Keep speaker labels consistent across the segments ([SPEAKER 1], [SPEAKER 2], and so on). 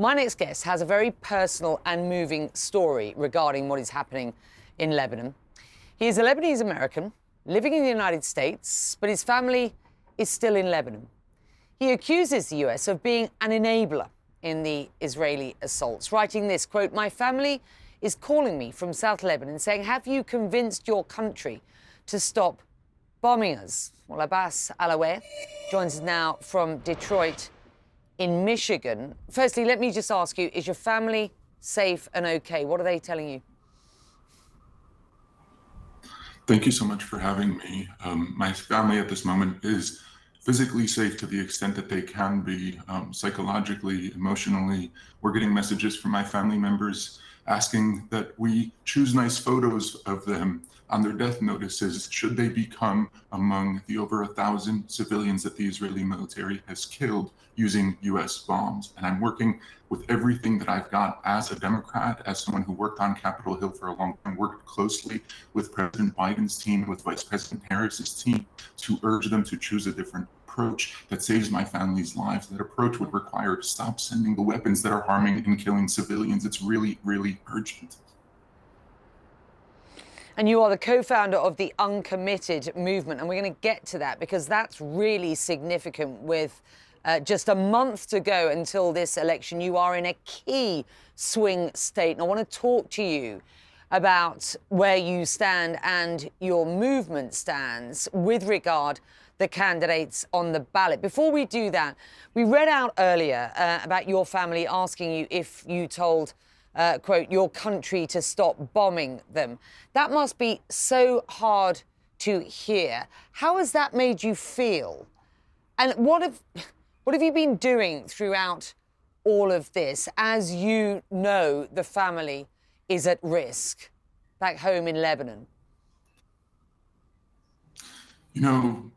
[SPEAKER 1] My next guest has a very personal and moving story regarding what is happening in Lebanon. He is a Lebanese American living in the United States, but his family is still in Lebanon. He accuses the US of being an enabler in the Israeli assaults, writing this, quote, "My family is calling me from South Lebanon saying, have you convinced your country to stop bombing us?" Well, Abbas Alaweh joins us now from Detroit in Michigan. Firstly, let me just ask you, is your family safe and okay? What are they telling you?
[SPEAKER 2] Thank you so much for having me. My family at this moment is physically safe to the extent that they can be, psychologically, emotionally. We're getting messages from my family members asking that we choose nice photos of them on their death notices should they become among the over 1,000 civilians that the Israeli military has killed using US bombs. And I'm working with everything that I've got as a Democrat, as someone who worked on Capitol Hill for a long time, worked closely with President Biden's team, with Vice President Harris's team, to urge them to choose a different approach that saves my family's lives. That approach would require to stop sending the weapons that are harming and killing civilians. It's really, really urgent.
[SPEAKER 1] And you are the co-founder of the Uncommitted movement, and we're going to get to that because that's really significant. With just a month to go until this election, you are in a key swing state, and I want to talk to you about where you stand and your movement stands with regard the candidates on the ballot. Before we do that, we read out earlier about your family asking you if you told quote, your country to stop bombing them. That must be so hard to hear. How has that made you feel? And what have you been doing throughout all of this, as you know the family is at risk back home in Lebanon?
[SPEAKER 2] You know,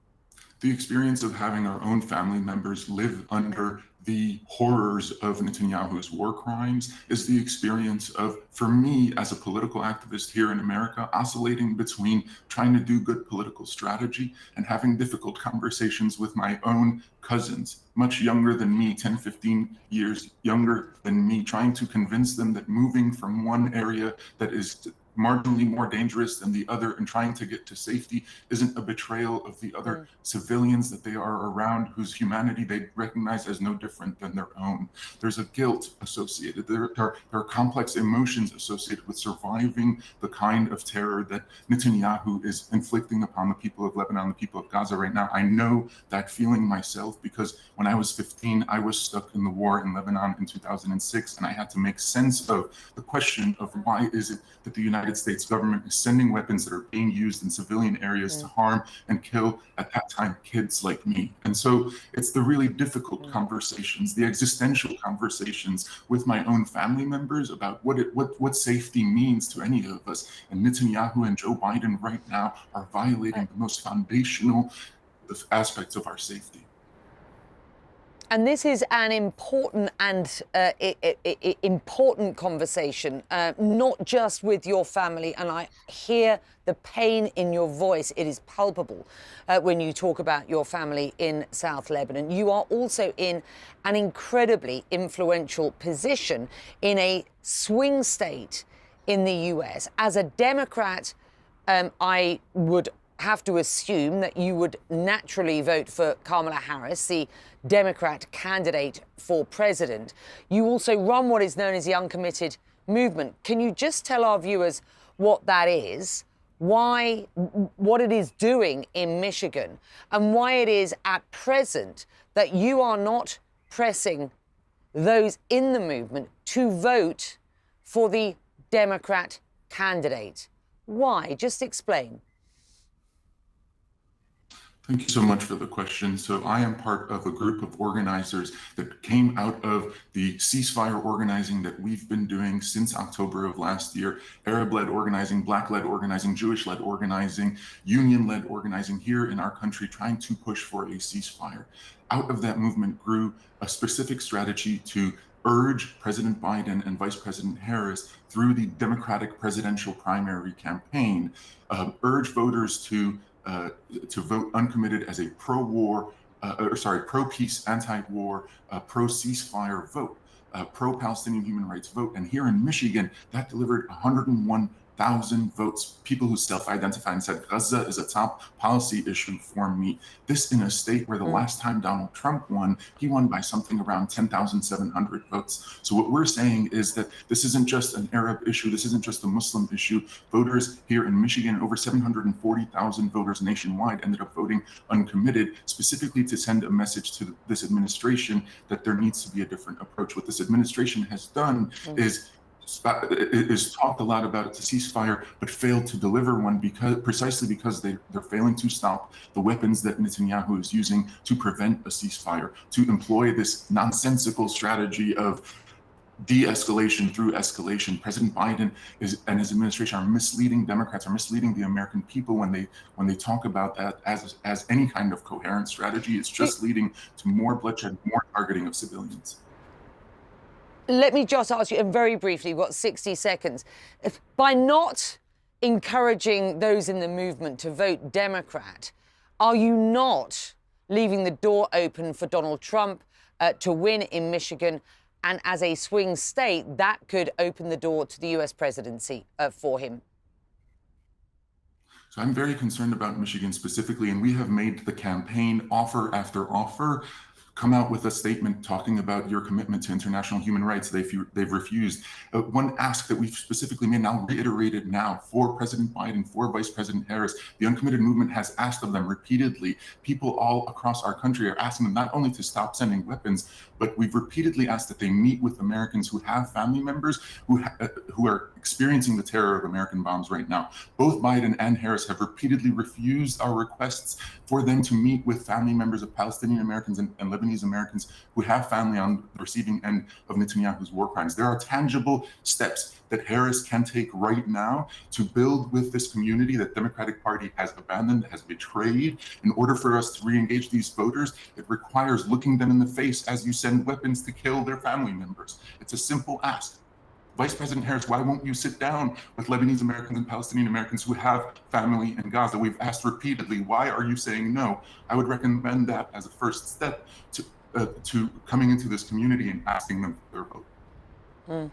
[SPEAKER 2] the experience of having our own family members live under the horrors of Netanyahu's war crimes is the experience of, for me as a political activist here in America, oscillating between trying to do good political strategy and having difficult conversations with my own cousins, much younger than me, 10, 15 years younger than me, trying to convince them that moving from one area that is marginally more dangerous than the other and trying to get to safety isn't a betrayal of the other civilians that they are around, whose humanity they recognize as no different than their own. There's a guilt associated. There are complex emotions associated with surviving the kind of terror that Netanyahu is inflicting upon the people of Lebanon, the people of Gaza right now. I know that feeling myself because when I was 15, I was stuck in the war in Lebanon in 2006, and I had to make sense of the question of why is it that the United States government is sending weapons that are being used in civilian areas to harm and kill, at that time, kids like me. And so it's the really difficult conversations, the existential conversations with my own family members about what safety means to any of us. And Netanyahu and Joe Biden right now are violating the most foundational aspects of our safety.
[SPEAKER 1] And this is an important and important conversation, not just with your family. And I hear the pain in your voice. It is palpable when you talk about your family in South Lebanon. You are also in an incredibly influential position in a swing state in the US. As a Democrat, I would have to assume that you would naturally vote for Kamala Harris, the Democrat candidate for president. You also run what is known as the Uncommitted movement. Can you just tell our viewers what that is, why, what it is doing in Michigan, and why it is at present that you are not pressing those in the movement to vote for the Democrat candidate? Why? Just explain.
[SPEAKER 2] Thank you so much for the question. So I am part of a group of organizers that came out of the ceasefire organizing that we've been doing since October of last year, Arab-led organizing, Black-led organizing, Jewish-led organizing, union-led organizing here in our country, trying to push for a ceasefire. Out of that movement grew a specific strategy to urge President Biden and Vice President Harris through the Democratic presidential primary campaign, urge voters to vote uncommitted as a pro-peace, anti-war, pro-ceasefire vote. pro-Palestinian human rights vote. And here in Michigan, that delivered 101,000 votes. People who self-identified and said Gaza is a top policy issue for me. This in a state where the last time Donald Trump won, he won by something around 10,700 votes. So what we're saying is that this isn't just an Arab issue. This isn't just a Muslim issue. Voters here in Michigan, over 740,000 voters nationwide, ended up voting uncommitted, specifically to send a message to this administration that there needs to be a different approach. What this administration has done is talked a lot about it's a ceasefire, but failed to deliver one precisely because they're failing to stop the weapons that Netanyahu is using to prevent a ceasefire, to employ this nonsensical strategy of de-escalation through escalation. President Biden and his administration are misleading Democrats, are misleading the American people when they talk about that as any kind of coherent strategy. It's just leading to more bloodshed, more targeting of civilians.
[SPEAKER 1] Let me just ask you, and very briefly, we've got 60 seconds. By not encouraging those in the movement to vote Democrat, are you not leaving the door open for Donald Trump to win in Michigan? And as a swing state, that could open the door to the US presidency for him.
[SPEAKER 2] So I'm very concerned about Michigan specifically, and we have made the campaign offer after offer come out with a statement talking about your commitment to international human rights. They've refused. One ask that we've specifically made, and I'll reiterate it now, for President Biden, for Vice President Harris, the Uncommitted Movement has asked of them repeatedly. People all across our country are asking them not only to stop sending weapons, but we've repeatedly asked that they meet with Americans who have family members who are experiencing the terror of American bombs right now. Both Biden and Harris have repeatedly refused our requests for them to meet with family members of Palestinian Americans and Lebanese Americans who have family on the receiving end of Netanyahu's war crimes. There are tangible steps that Harris can take right now to build with this community that Democratic Party has abandoned, has betrayed. In order for us to re-engage these voters, it requires looking them in the face as you send weapons to kill their family members. It's a simple ask. Vice President Harris, why won't you sit down with Lebanese Americans and Palestinian Americans who have family in Gaza? We've asked repeatedly, why are you saying no? I would recommend that as a first step to coming into this community and asking them for their vote.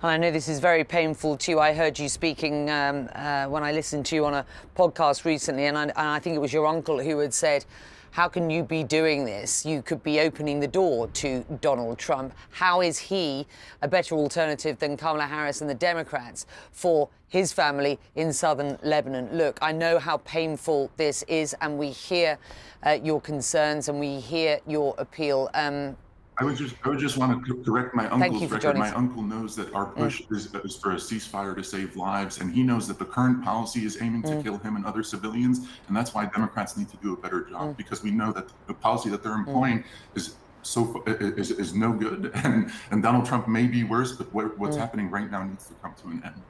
[SPEAKER 1] And I know this is very painful to you. I heard you speaking when I listened to you on a podcast recently, and I think it was your uncle who had said, how can you be doing this? You could be opening the door to Donald Trump. How is he a better alternative than Kamala Harris and the Democrats for his family in southern Lebanon? Look, I know how painful this is, and we hear your concerns and we hear your appeal.
[SPEAKER 2] I would just want to correct my uncle's record. My
[SPEAKER 1] us.
[SPEAKER 2] uncle knows that our push is for a ceasefire to save lives, and he knows that the current policy is aiming to kill him and other civilians, and that's why Democrats need to do a better job, because we know that the policy that they're employing is no good, and Donald Trump may be worse, but what's happening right now needs to come to an end.